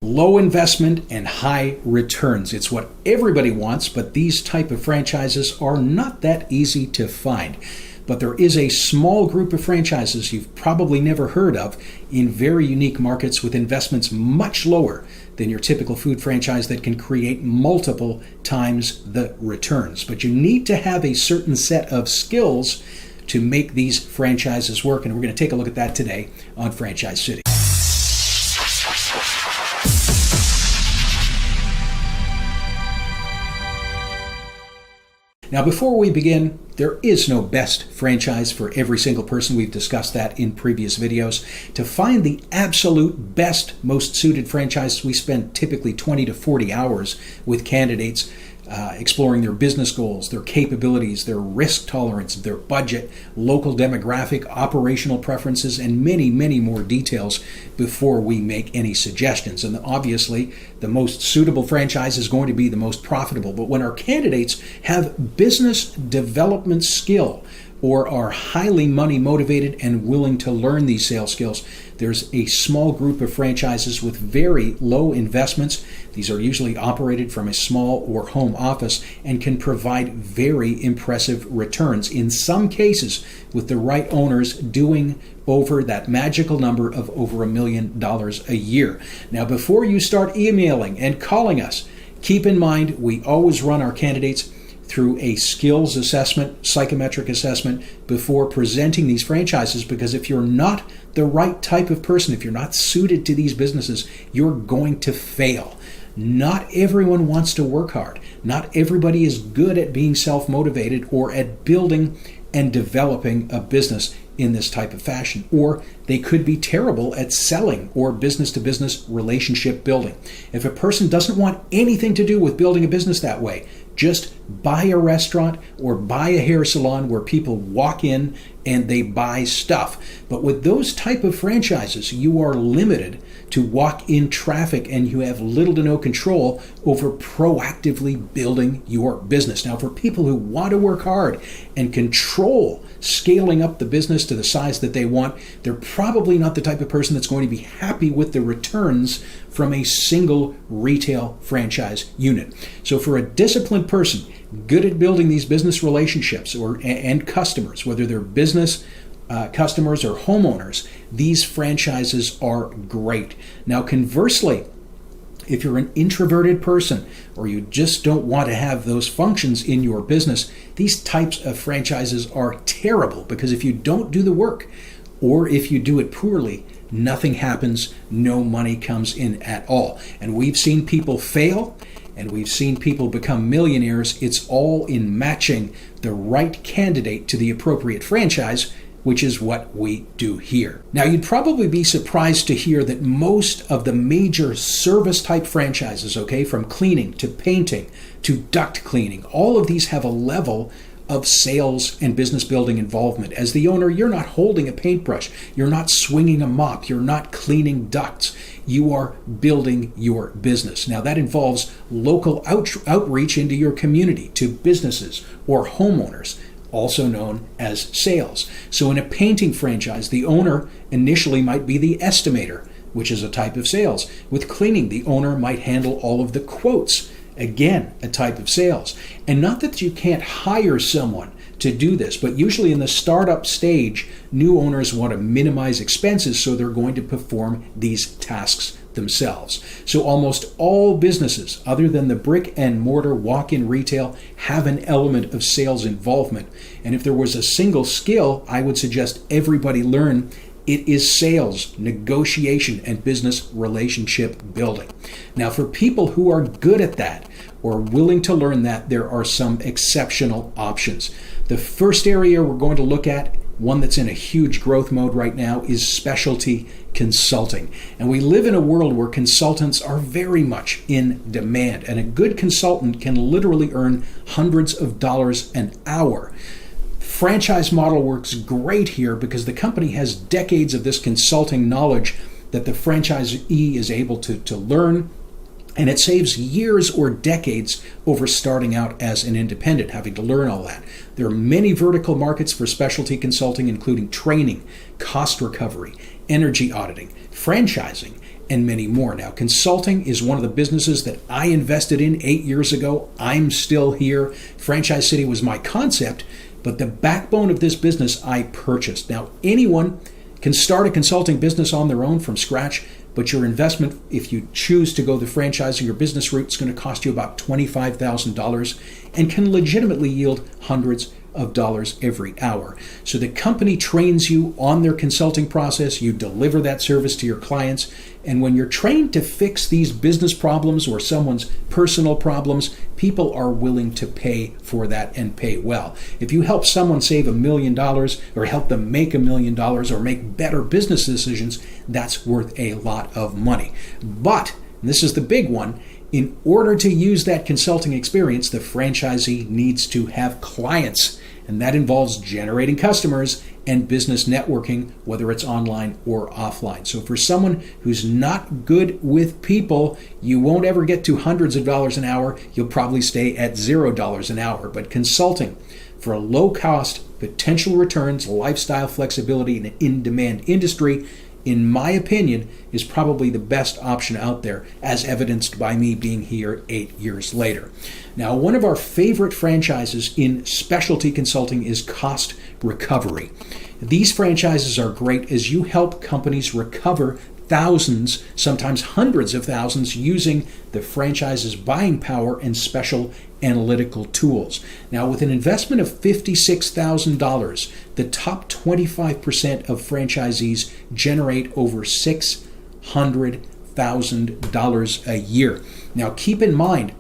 Low investment and high returns. It's what everybody wants, but these type of franchises are not that easy to find. But there is a small group of franchises you've probably never heard of in very unique markets with investments much lower than your typical food franchise that can create multiple times the returns. But you need to have a certain set of skills to make these franchises work, and we're going to take a look at that today on Franchise City. Now, before we begin, there is no best franchise for every single person. We've discussed that in previous videos. To find the absolute best, most suited franchise, we spend typically 20 to 40 hours with candidates exploring their business goals, their capabilities, their risk tolerance, their budget, local demographic, operational preferences, and many, many more details before we make any suggestions. And obviously, the most suitable franchise is going to be the most profitable. But when our candidates have business development skill or are highly money motivated and willing to learn these sales skills, there's a small group of franchises with very low investments. These are usually operated from a small or home office and can provide very impressive returns. In some cases, with the right owners doing over that magical number of over $1 million a year. Now, before you start emailing and calling us, keep in mind we always run our candidates through a skills assessment, psychometric assessment, before presenting these franchises, because if you're not the right type of person, if you're not suited to these businesses, you're going to fail. Not everyone wants to work hard. Not everybody is good at being self-motivated or at building and developing a business in this type of fashion, or they could be terrible at selling or business-to-business relationship building. If a person doesn't want anything to do with building a business that way, just buy a restaurant or buy a hair salon where people walk in and they buy stuff. But with those type of franchises, you are limited to walk-in traffic and you have little to no control over proactively building your business. Now, for people who want to work hard and control scaling up the business to the size that they want, they're probably not the type of person that's going to be happy with the returns from a single retail franchise unit. So for a disciplined person, good at building these business relationships and customers, whether they're business customers or homeowners, these franchises are great. Now, conversely, if you're an introverted person or you just don't want to have those functions in your business, these types of franchises are terrible, because if you don't do the work or if you do it poorly, nothing happens, no money comes in at all. And we've seen people fail and we've seen people become millionaires. It's all in matching the right candidate to the appropriate franchise, which is what we do here. Now, you'd probably be surprised to hear that most of the major service type franchises, from cleaning to painting to duct cleaning, all of these have a level of sales and business building involvement. As the owner, you're not holding a paintbrush, you're not swinging a mop, you're not cleaning ducts. You are building your business. Now, that involves local outreach into your community to businesses or homeowners, also known as sales. So in a painting franchise, the owner initially might be the estimator, which is a type of sales. With cleaning, the owner might handle all of the quotes, again, a type of sales. And not that you can't hire someone to do this, but usually in the startup stage, new owners want to minimize expenses, so they're going to perform these tasks themselves. So almost all businesses, other than the brick and mortar walk-in retail, have an element of sales involvement. And if there was a single skill I would suggest everybody learn, it is sales, negotiation, and business relationship building. Now, for people who are good at that or willing to learn that, there are some exceptional options. The first area we're going to look at, one that's in a huge growth mode right now, is specialty consulting. And we live in a world where consultants are very much in demand, and a good consultant can literally earn hundreds of dollars an hour. Franchise model works great here because the company has decades of this consulting knowledge that the franchisee is able to learn, and it saves years or decades over starting out as an independent, having to learn all that. There are many vertical markets for specialty consulting, including training, cost recovery, energy auditing, franchising, and many more. Now, consulting is one of the businesses that I invested in 8 years ago. I'm still here. Franchise City was my concept, but the backbone of this business I purchased. Now, anyone can start a consulting business on their own from scratch, but your investment, if you choose to go the franchising or business route, is going to cost you about $25,000 and can legitimately yield hundreds of dollars every hour. So the company trains you on their consulting process, you deliver that service to your clients, and when you're trained to fix these business problems or someone's personal problems, people are willing to pay for that and pay well. If you help someone save $1 million or help them make $1 million or make better business decisions, that's worth a lot of money. But, and this is the big one, in order to use that consulting experience, the franchisee needs to have clients, and that involves generating customers and business networking, whether it's online or offline. So for someone who's not good with people, you won't ever get to hundreds of dollars an hour. You'll probably stay at $0 an hour. But consulting for a low cost, potential returns, lifestyle flexibility in an in-demand industry, in my opinion, is probably the best option out there, as evidenced by me being here 8 years later. Now, one of our favorite franchises in specialty consulting is cost recovery. These franchises are great as you help companies recover thousands, sometimes hundreds of thousands, using the franchise's buying power and special analytical tools. Now, with an investment of $56,000, the top 25% of franchisees generate over $600,000 a year. Now, keep in mind,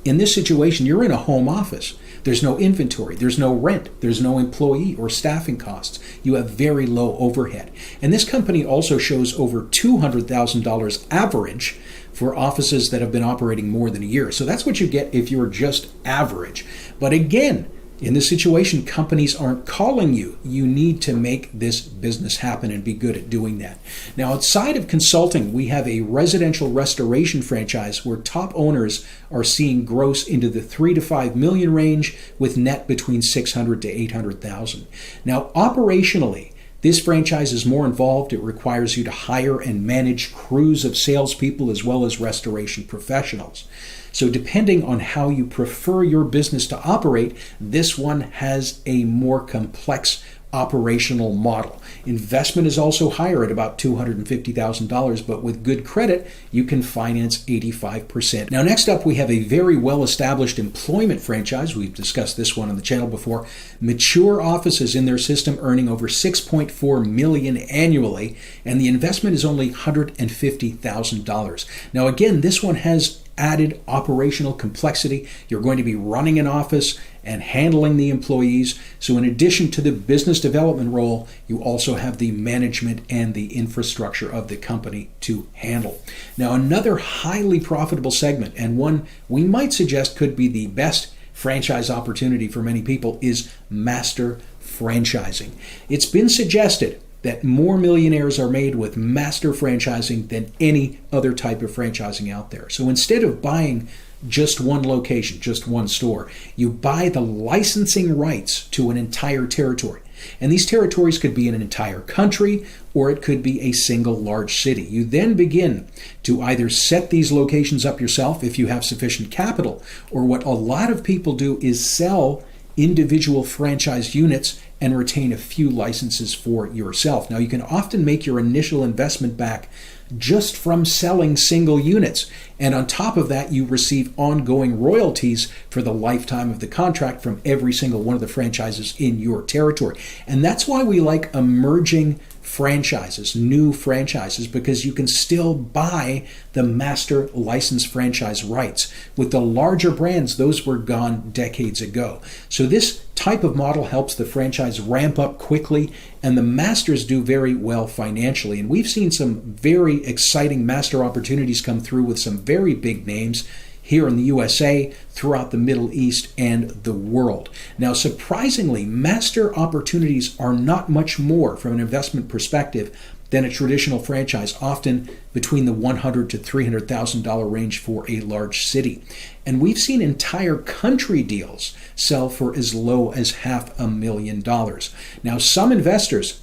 in this situation, you're in a home office. There's no inventory, there's no rent, there's no employee or staffing costs. You have very low overhead. And this company also shows over $200,000 average for offices that have been operating more than a year. So that's what you get if you're just average. But again, in this situation, companies aren't calling you. You need to make this business happen and be good at doing that. Now, outside of consulting, we have a residential restoration franchise where top owners are seeing gross into the 3 to 5 million range with net between 600 to 800,000. Now, operationally, this franchise is more involved. It requires you to hire and manage crews of salespeople as well as restoration professionals. So depending on how you prefer your business to operate, this one has a more complex operational model. Investment is also higher at about $250,000, but with good credit, you can finance 85%. Now, next up, we have a very well-established employment franchise. We've discussed this one on the channel before. Mature offices in their system earning over $6.4 million annually, and the investment is only $150,000. Now, again, this one has added operational complexity. You're going to be running an office and handling the employees. So in addition to the business development role, you also have the management and the infrastructure of the company to handle. Now, another highly profitable segment, and one we might suggest could be the best franchise opportunity for many people, is master franchising. It's been suggested that more millionaires are made with master franchising than any other type of franchising out there. So instead of buying just one location, just one store, you buy the licensing rights to an entire territory. And these territories could be in an entire country, or it could be a single large city. You then begin to either set these locations up yourself if you have sufficient capital, or what a lot of people do is sell individual franchise units and retain a few licenses for yourself. Now, you can often make your initial investment back just from selling single units. And on top of that, you receive ongoing royalties for the lifetime of the contract from every single one of the franchises in your territory. And that's why we like emerging franchises, new franchises, because you can still buy the master license franchise rights. With the larger brands, those were gone decades ago. So this type of model helps the franchise ramp up quickly, and the masters do very well financially. And we've seen some very exciting master opportunities come through with some very big names here in the USA, throughout the Middle East, and the world. Now, surprisingly, master opportunities are not much more from an investment perspective than a traditional franchise, often between the $100,000 to $300,000 range for a large city. And we've seen entire country deals sell for as low as $500,000. Now, some investors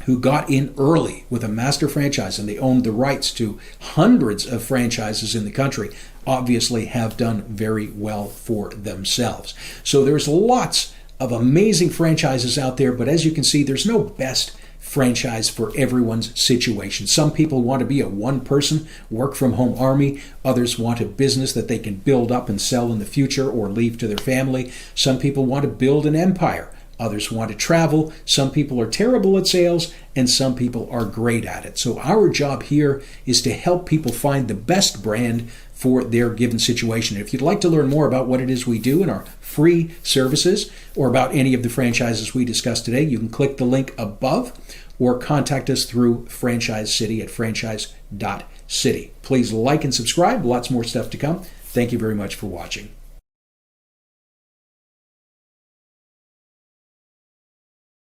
who got in early with a master franchise and they owned the rights to hundreds of franchises in the country, obviously have done very well for themselves. So there's lots of amazing franchises out there, but as you can see, there's no best franchise for everyone's situation. Some people want to be a one-person work-from-home army. Others want a business that they can build up and sell in the future or leave to their family. Some people want to build an empire. Others want to travel. Some people are terrible at sales, and some people are great at it. So our job here is to help people find the best brand for their given situation. If you'd like to learn more about what it is we do in our free services or about any of the franchises we discussed today, you can click the link above or contact us through Franchise City at franchise.city. Please like and subscribe. Lots more stuff to come. Thank you very much for watching.